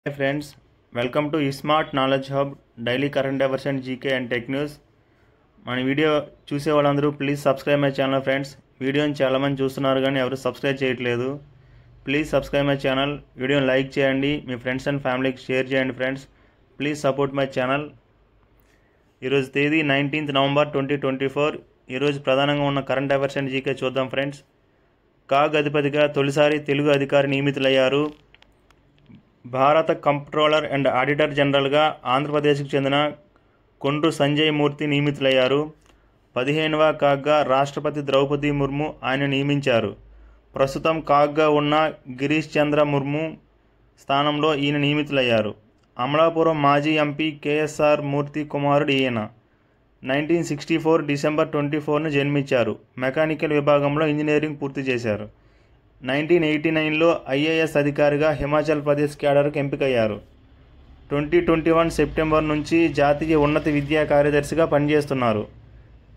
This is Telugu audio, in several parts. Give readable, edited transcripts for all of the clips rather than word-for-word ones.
Hi friends, welcome to Smart Knowledge Hub Daily Current Affairs and GK and Tech News. మన వీడియో చూసే వాళ్ళందరూ please subscribe my channel friends. వీడియోని చాలామంది చూస్తున్నారు కానీ ఎవరు సబ్స్క్రైబ్ చేయట్లేదు. Please subscribe my channel. వీడియోని లైక్ చేయండి, మీ ఫ్రెండ్స్ అండ్ ఫ్యామిలీకి షేర్ చేయండి friends. Please support my channel. ఈరోజు తేదీ 19th November 2024. ఈరోజు ప్రధానంగా ఉన్న కరెంట్ అఫైర్స్ అండ్ జీకే చూద్దాం ఫ్రెండ్స్. కాగ్ అధిపతిగా తొలిసారి తెలుగు అధికారి నియమితులయ్యారు. భారత కంప్ట్రోలర్ అండ్ ఆడిటర్ జనరల్గా ఆంధ్రప్రదేశ్కు చెందిన కొండ్రు సంజయ్ మూర్తి నియమితులయ్యారు. 15వ కాగ్గా రాష్ట్రపతి ద్రౌపది ముర్ము ఆయన నియమించారు. ప్రస్తుతం కాగ్గా ఉన్న గిరీష్ చంద్ర ముర్ము స్థానంలో ఈయన నియమితులయ్యారు. అమలాపురం మాజీ ఎంపీ కేఎస్ఆర్ మూర్తి కుమారుడు ఈయన. 1964 December 24న జన్మించారు. మెకానికల్ విభాగంలో ఇంజనీరింగ్ పూర్తి చేశారు. 1989లో ఐఏఎస్ అధికారిగా హిమాచల్ ప్రదేశ్ క్యాడర్కు ఎంపికయ్యారు. 2021 సెప్టెంబర్ నుంచి జాతీయ ఉన్నత విద్యా కార్యదర్శిగా పనిచేస్తున్నారు.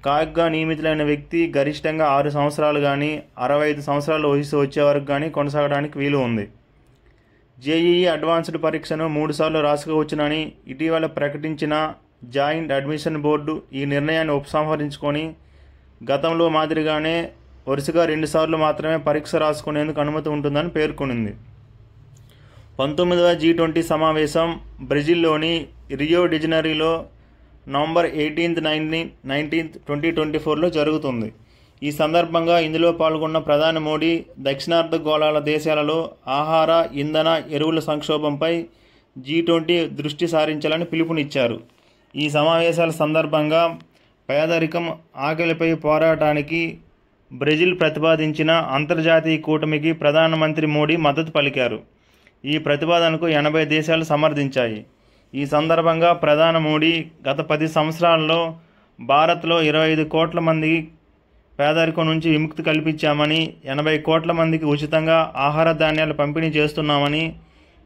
కాగ్గా నియమితులైన వ్యక్తి గరిష్టంగా 6 సంవత్సరాలు కానీ 65 సంవత్సరాల వయసు వచ్చే వరకు కానీ కొనసాగడానికి వీలు ఉంది. జేఈఈ అడ్వాన్స్డ్ పరీక్షను 3 సార్లు రాసుకోవచ్చునని ఇటీవల ప్రకటించిన జాయింట్ అడ్మిషన్ బోర్డు ఈ నిర్ణయాన్ని ఉపసంహరించుకొని గతంలో మాదిరిగానే వరుసగా 2 సార్లు మాత్రమే పరీక్ష రాసుకునేందుకు అనుమతి ఉంటుందని పేర్కొనింది. 19వ G20 సమావేశం బ్రెజిల్లోని రియో డిజనరీలో November 18th, 19th, 2024లో జరుగుతుంది. ఈ సందర్భంగా ఇందులో పాల్గొన్న ప్రధాని మోడీ దక్షిణార్ధ గోళాల దేశాలలో ఆహార, ఇంధన, ఎరువుల సంక్షోభంపై G20 దృష్టి సారించాలని పిలుపునిచ్చారు. ఈ సమావేశాల సందర్భంగా పేదరికం, ఆకలిపై పోరాటానికి బ్రెజిల్ ప్రతిపాదించిన అంతర్జాతీయ కూటమికి ప్రధానమంత్రి మోడీ మద్దతు పలికారు. ఈ ప్రతిపాదనకు 80 దేశాలు సమర్థించాయి. ఈ సందర్భంగా ప్రధాని మోడీ గత 10 సంవత్సరాల్లో భారత్లో 25 కోట్ల మందికి పేదరికం నుంచి విముక్తి కల్పించామని, 80 కోట్ల మందికి ఉచితంగా ఆహార ధాన్యాలు పంపిణీ చేస్తున్నామని,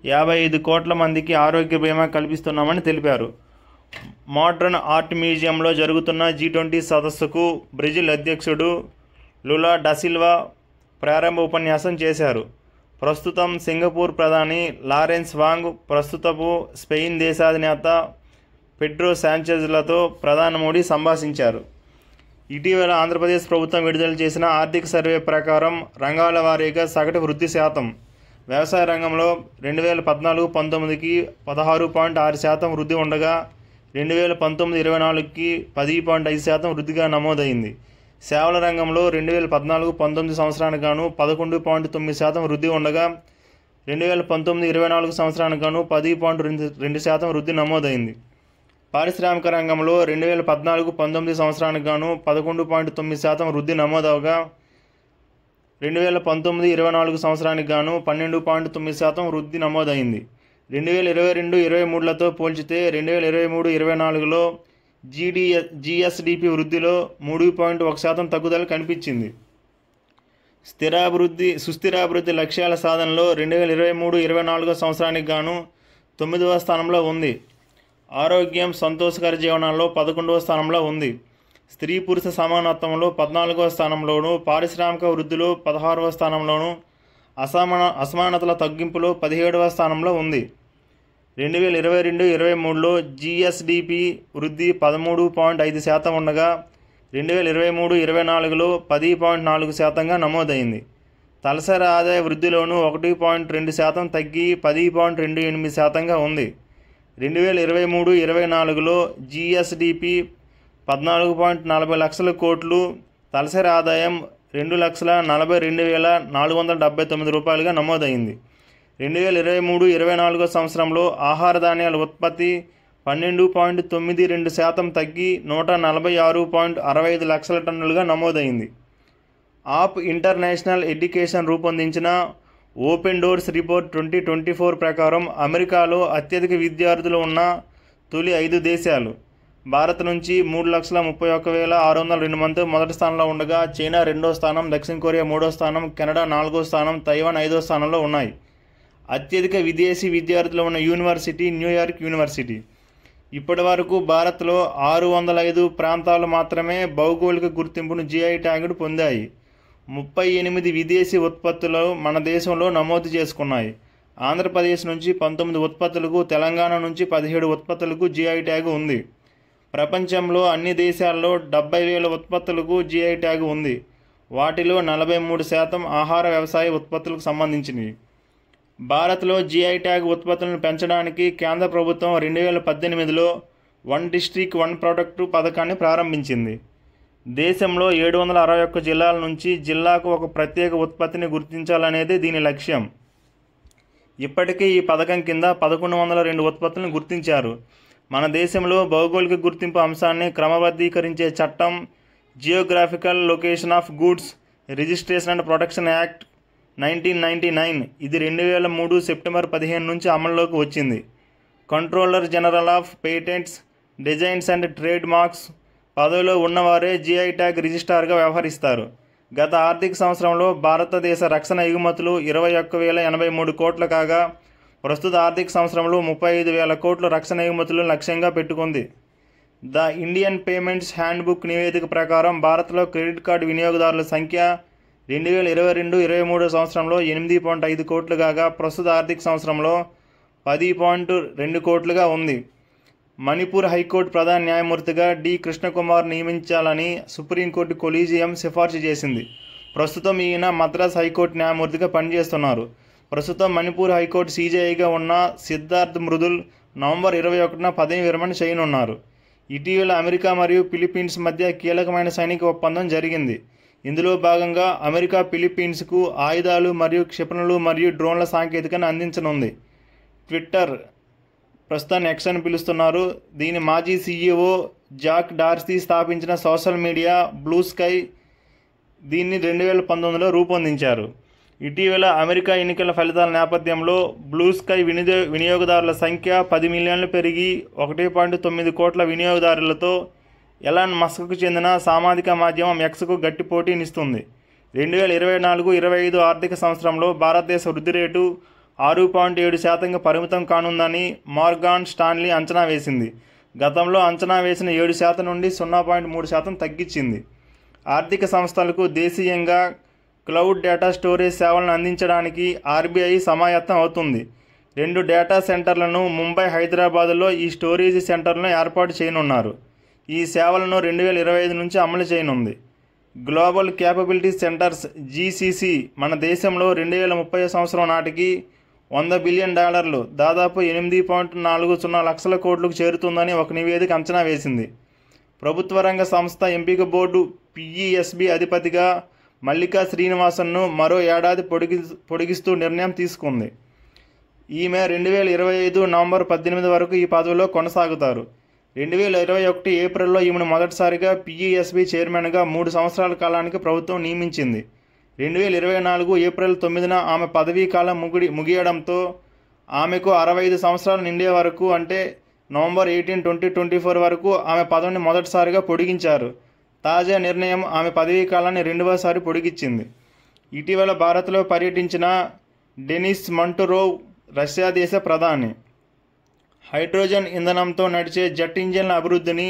55 కోట్ల మందికి ఆరోగ్య బీమా కల్పిస్తున్నామని తెలిపారు. మోడర్న్ ఆర్ట్ మ్యూజియంలో జరుగుతున్న G20 సదస్సుకు బ్రెజిల్ అధ్యక్షుడు లులా డసిల్వా ప్రారంభ ఉపన్యాసం చేశారు. ప్రస్తుతం సింగపూర్ ప్రధాని లారెన్స్ వాంగ్, ప్రస్తుతపు స్పెయిన్ దేశాధినేత పెడ్రో శాంచెజ్లతో ప్రధాని మోడీ సంభాషించారు. ఇటీవల ఆంధ్రప్రదేశ్ ప్రభుత్వం విడుదల చేసిన ఆర్థిక సర్వే ప్రకారం రంగాల వారీగా సగటు వృద్ధి శాతం వ్యవసాయ రంగంలో 2014-19కి 16.6% వృద్ధి ఉండగా 2019-24కి 10.5% వృద్ధిగా నమోదైంది. సేవల రంగంలో 2014-19 సంవత్సరానికి గాను 11.9% వృద్ధి ఉండగా 2019-24 సంవత్సరానికి గాను 10.2% వృద్ధి నమోదైంది. పారిశ్రామిక రంగంలో 2014-19 సంవత్సరానికి గాను 11.9% వృద్ధి నమోదవగా 2019-24 సంవత్సరానికి గాను 12.9% వృద్ధి నమోదైంది. 2022-23లతో పోల్చితే 2023-24లో GSDP వృద్ధిలో 3.1% తగ్గుదల కనిపించింది. సుస్థిరాభివృద్ధి లక్ష్యాల సాధనలో 2023-24 సంవత్సరానికి గాను 9వ స్థానంలో ఉంది. ఆరోగ్యం, సంతోషకర జీవనాల్లో 11వ స్థానంలో ఉంది. స్త్రీ పురుష సమానత్వంలో 14వ స్థానంలోను, పారిశ్రామిక వృద్ధిలో 16వ స్థానంలోను, అసమానతల తగ్గింపులో 17వ స్థానంలో ఉంది. 2022-23లో GSDP వృద్ధి 13.5% ఉండగా 2023-24లో 10.4%గా నమోదైంది. తలసరి ఆదాయ వృద్ధిలోనూ 1.2% తగ్గి 10.28%గా ఉంది. 2023-24లో GSDP 14.40 లక్షల కోట్లు, తలసరి ఆదాయం 2,42,479 రూపాయలుగా నమోదైంది. 2023-24 సంవత్సరంలో ఆహార ధాన్యాల ఉత్పత్తి 12.92% తగ్గి 146.65 లక్షల టన్నులుగా నమోదైంది. ఆప్ ఇంటర్నేషనల్ ఎడ్యుకేషన్ రూపొందించిన ఓపెన్ డోర్స్ రిపోర్ట్ 2024 ప్రకారం అమెరికాలో అత్యధిక విద్యార్థులు ఉన్న తొలి 5 దేశాలు భారత్ నుంచి 3,31,602 మంది మొదటి స్థానంలో ఉండగా చైనా 2వ స్థానం, దక్షిణ కొరియా 3వ స్థానం, కెనడా 4వ స్థానం, తైవాన్ 5వ స్థానంలో ఉన్నాయి. అత్యధిక విదేశీ విద్యార్థులు ఉన్న యూనివర్సిటీ న్యూయార్క్ యూనివర్సిటీ. ఇప్పటి వరకు భారత్లో 605 ప్రాంతాలు మాత్రమే భౌగోళిక గుర్తింపును GI ట్యాగ్ను పొందాయి. 38 విదేశీ ఉత్పత్తులు మన దేశంలో నమోదు చేసుకున్నాయి. ఆంధ్రప్రదేశ్ నుంచి 19 ఉత్పత్తులకు, తెలంగాణ నుంచి 17 ఉత్పత్తులకు జీఐ ట్యాగ్ ఉంది. ప్రపంచంలో అన్ని దేశాల్లో 70,000 ఉత్పత్తులకు జీఐ ట్యాగ్ ఉంది. వాటిలో 43% ఆహార వ్యవసాయ ఉత్పత్తులకు సంబంధించినవి. భారత్లో జీఐ ట్యాగ్ ఉత్పత్తులను పెంచడానికి కేంద్ర ప్రభుత్వం 2018లో వన్ డిస్ట్రిక్ట్ వన్ ప్రొడక్ట్ పథకాన్ని ప్రారంభించింది. దేశంలో 761 జిల్లాల నుంచి జిల్లాకు ఒక ప్రత్యేక ఉత్పత్తిని గుర్తించాలనేది దీని లక్ష్యం. ఇప్పటికే ఈ పథకం కింద 1102 ఉత్పత్తులను గుర్తించారు. మన దేశంలో భౌగోళిక గుర్తింపు అంశాన్ని క్రమబద్ధీకరించే చట్టం geographical location of goods registration and protection act 1999 ఇది 2003 సెప్టెంబర్ 15 నుంచి అమల్లోకి వచ్చింది. Controller general of patents, designs and trade marks పదవిలో ఉన్నవారే జీఐ ట్యాగ్ రిజిస్ట్రార్గా వ్యవహరిస్తారు. గత ఆర్థిక సంవత్సరంలో భారతదేశ రక్షణ ఎగుమతులు 21,083 కోట్లు కాగా ప్రస్తుత ఆర్థిక సంవత్సరంలో 35,000 కోట్ల రక్షణ ఎగుమతులను లక్ష్యంగా పెట్టుకుంది. ద ఇండియన్ పేమెంట్స్ హ్యాండ్బుక్ నివేదిక ప్రకారం భారత్లో క్రెడిట్ కార్డు వినియోగదారుల సంఖ్య 2022-23 సంవత్సరంలో 8.5 కోట్లు కాగా ప్రస్తుత ఆర్థిక సంవత్సరంలో 10.2 కోట్లుగా ఉంది. మణిపూర్ హైకోర్టు ప్రధాన న్యాయమూర్తిగా డి కృష్ణకుమార్ నియమించాలని సుప్రీంకోర్టు కొలీజియం సిఫార్సు చేసింది. ప్రస్తుతం ఈయన మద్రాస్ హైకోర్టు న్యాయమూర్తిగా పనిచేస్తున్నారు. ప్రస్తుతం మణిపూర్ హైకోర్టు సీజేఐగా ఉన్న సిద్ధార్థ్ మృదుల్ నవంబర్ 21న పదవి విరమణ చేయనున్నారు. ఇటీవల అమెరికా మరియు ఫిలిప్పీన్స్ మధ్య కీలకమైన సైనిక ఒప్పందం జరిగింది. ఇందులో భాగంగా అమెరికా ఫిలిప్పీన్స్కు ఆయుధాలు మరియు క్షిపణులు మరియు డ్రోన్ల సాంకేతికను అందించనుంది. ట్విట్టర్, ప్రస్తుతాన్ని ఎక్స్ అని పిలుస్తున్నారు, దీని మాజీ సీఈఓ జాక్ డార్సీ స్థాపించిన సోషల్ మీడియా బ్లూ స్కై దీన్ని 2019లో రూపొందించారు. ఇటీవల అమెరికా ఎన్నికల ఫలితాల నేపథ్యంలో బ్లూ స్కై వినియోగదారుల సంఖ్య 10 మిలియన్లు పెరిగి 1.9 కోట్ల వినియోగదారులతో ఎలాన్ మస్క్కు చెందిన సామాజిక మాధ్యమం ఎక్స్కు గట్టి పోటీనిస్తుంది. 2024-25 ఆర్థిక సంవత్సరంలో భారతదేశ వృద్ధి రేటు 6.7%గా పరిమితం కానుందని మార్గాన్ స్టాన్లీ అంచనా వేసింది. గతంలో అంచనా వేసిన 7% నుండి 0.3% తగ్గించింది. ఆర్థిక సంస్థలకు దేశీయంగా క్లౌడ్ డేటా స్టోరేజ్ సేవలను అందించడానికి ఆర్బీఐ సమాయత్తం అవుతుంది. 2 డేటా సెంటర్లను ముంబై, హైదరాబాదులో ఈ స్టోరేజ్ సెంటర్లను ఏర్పాటు చేయనున్నారు. ఈ సేవలను 2025 నుంచి అమలు చేయనుంది. గ్లోబల్ క్యాపబిలిటీ సెంటర్స్ జీసీసీ మన దేశంలో 2030 సంవత్సరం నాటికి $100 బిలియన్ దాదాపు 8.40 లక్షల కోట్లకు చేరుతుందని ఒక నివేదిక అంచనా వేసింది. ప్రభుత్వ రంగ సంస్థ ఎంపిక బోర్డు పిఈఎస్బి అధిపతిగా మల్లికా శ్రీనివాసన్ను మరో ఏడాది పొడిగిస్తూ నిర్ణయం తీసుకుంది. ఈమె 2025 నవంబర్ 18 వరకు ఈ పదవిలో కొనసాగుతారు. 2021 ఏప్రిల్లో ఈమెను మొదటిసారిగా పిఈఎస్బి చైర్మన్గా 3 సంవత్సరాల కాలానికి ప్రభుత్వం నియమించింది. 2024 ఏప్రిల్ 9న ఆమె పదవీ కాలం ముగియడంతో ఆమెకు 65 సంవత్సరాలు నిండే వరకు అంటే నవంబర్ 18, 2024 వరకు ఆమె పదవిని మొదటిసారిగా పొడిగించారు. తాజా నిర్ణయం ఆమె పదవీ కాలాన్ని 2వసారి పొడిగించింది. ఇటీవల భారత్లో పర్యటించిన డెనిస్ మంటురోవ్ రష్యా దేశ ప్రధాని హైడ్రోజన్ ఇంధనంతో నడిచే జెట్ ఇంజిన్ల అభివృద్ధిని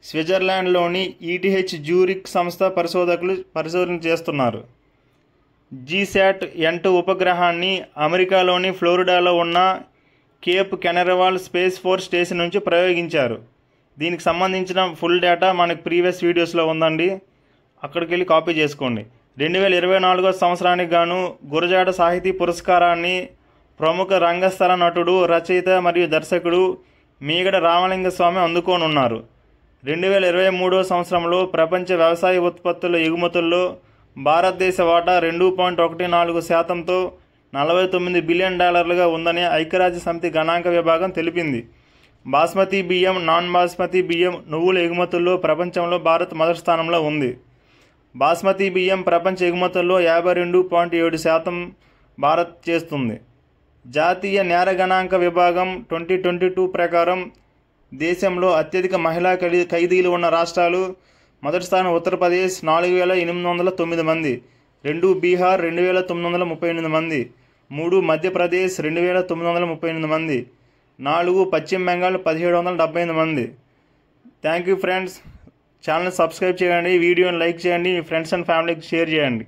స్విట్జర్లాండ్లోని ఈటీహెచ్ జ్యూరిక్ సంస్థ పరిశోధన చేస్తున్నారు. జీశాట్ N2 ఉపగ్రహాన్ని అమెరికాలోని ఫ్లోరిడాలో ఉన్న కేప్ కెనరవాల్ స్పేస్ ఫోర్స్ స్టేషన్ నుంచి ప్రయోగించారు. దీనికి సంబంధించిన ఫుల్ డేటా మనకు ప్రీవియస్ వీడియోస్లో ఉందండి, అక్కడికి వెళ్ళి కాపీ చేసుకోండి. 2024 సంవత్సరానికి గాను గురజాడ సాహితీ పురస్కారాన్ని ప్రముఖ రంగస్థల నటుడు, రచయిత మరియు దర్శకుడు మీగడ రామలింగస్వామి అందుకోనున్నారు. 2023 సంవత్సరంలో ప్రపంచ వ్యవసాయ ఉత్పత్తుల ఎగుమతుల్లో భారతదేశ వాటా 2.14%తో $49 బిలియన్ ఉందని ఐక్యరాజ్య సమితి గణాంక విభాగం తెలిపింది. బాస్మతి బియ్యం, నాన్ బాస్మతి బియ్యం, నువ్వుల ఎగుమతుల్లో ప్రపంచంలో భారత్ మొదటి స్థానంలో ఉంది. బాస్మతి బియ్యం ప్రపంచ ఎగుమతుల్లో 52.7% భారత్ చేస్తుంది. జాతీయ నేర గణాంక విభాగం 2022 ప్రకారం దేశంలో అత్యధిక మహిళా ఖైదీలు ఉన్న రాష్ట్రాలు: మొదటి స్థానం ఉత్తరప్రదేశ్ 4,809 మంది, 2 బీహార్ 2,938 మంది, 3 మధ్యప్రదేశ్ 2,938 మంది, 4 పశ్చిమ బెంగాల్ 1,778 మంది. Thank you friends. Channel subscribe చేయండి, వీడియోని లైక్ చేయండి, మీ ఫ్రెండ్స్ అండ్ ఫ్యామిలీకి షేర్ చేయండి.